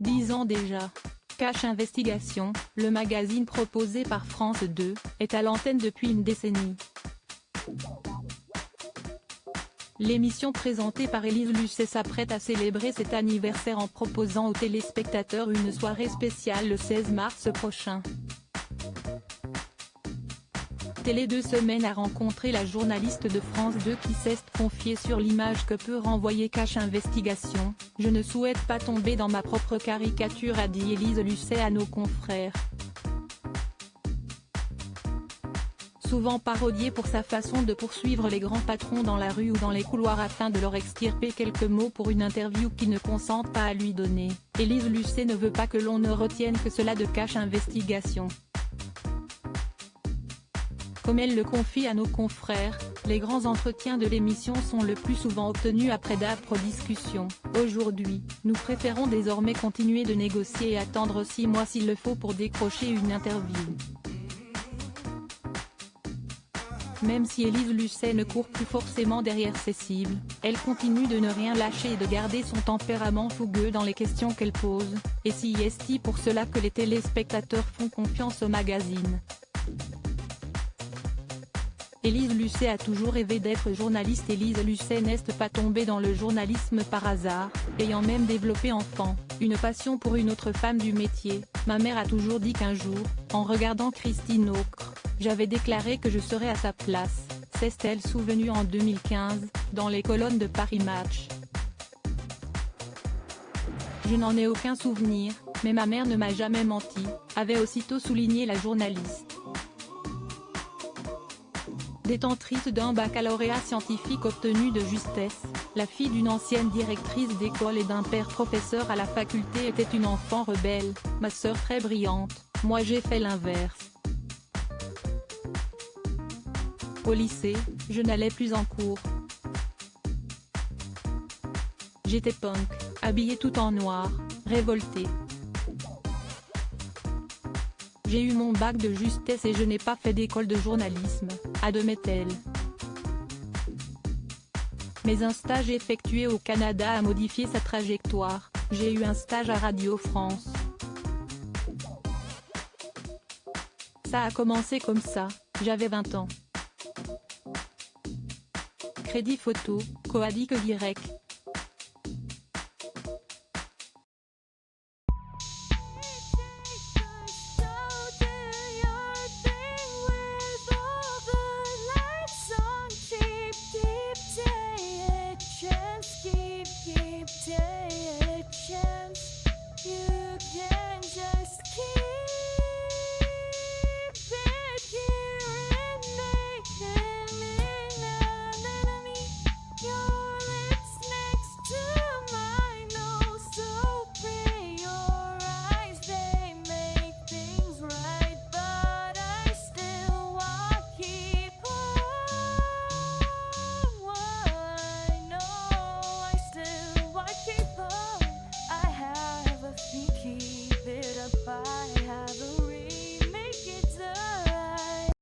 10 ans déjà. Cache Investigation, le magazine proposé par France 2, est à l'antenne depuis une décennie. L'émission présentée par Élise Lucet s'apprête à célébrer cet anniversaire en proposant aux téléspectateurs une soirée spéciale le 16 mars prochain. Télé 2 Semaines a rencontré la journaliste de France 2 qui s'est confiée sur l'image que peut renvoyer Cache Investigation. « Je ne souhaite pas tomber dans ma propre caricature », a dit Élise Lucet à nos confrères. Souvent parodiée pour sa façon de poursuivre les grands patrons dans la rue ou dans les couloirs afin de leur extirper quelques mots pour une interview qu'ils ne consentent pas à lui donner, Élise Lucet ne veut pas que l'on ne retienne que cela de Cache Investigation. Comme elle le confie à nos confrères, les grands entretiens de l'émission sont le plus souvent obtenus après d'âpres discussions. Aujourd'hui, nous préférons désormais continuer de négocier et attendre 6 mois s'il le faut pour décrocher une interview. Même si Élise Lucet ne court plus forcément derrière ses cibles, elle continue de ne rien lâcher et de garder son tempérament fougueux dans les questions qu'elle pose, et c'est pour cela que les téléspectateurs font confiance au magazine. Élise Lucet a toujours rêvé d'être journaliste. Élise Lucet n'est pas tombée dans le journalisme par hasard, ayant même développé enfant, une passion pour une autre femme du métier. Ma mère a toujours dit qu'un jour, en regardant Christine Ocre, j'avais déclaré que je serais à sa place, s'est-elle souvenue en 2015, dans les colonnes de Paris Match. Je n'en ai aucun souvenir, mais ma mère ne m'a jamais menti, avait aussitôt souligné la journaliste. Détentrice d'un baccalauréat scientifique obtenu de justesse, la fille d'une ancienne directrice d'école et d'un père professeur à la faculté était une enfant rebelle, ma sœur très brillante, moi j'ai fait l'inverse. Au lycée, je n'allais plus en cours. J'étais punk, habillée tout en noir, révoltée. J'ai eu mon bac de justesse et je n'ai pas fait d'école de journalisme, admet-elle. Mais un stage effectué au Canada a modifié sa trajectoire, j'ai eu un stage à Radio France. Ça a commencé comme ça, j'avais 20 ans. Crédit photo, Coadic Y.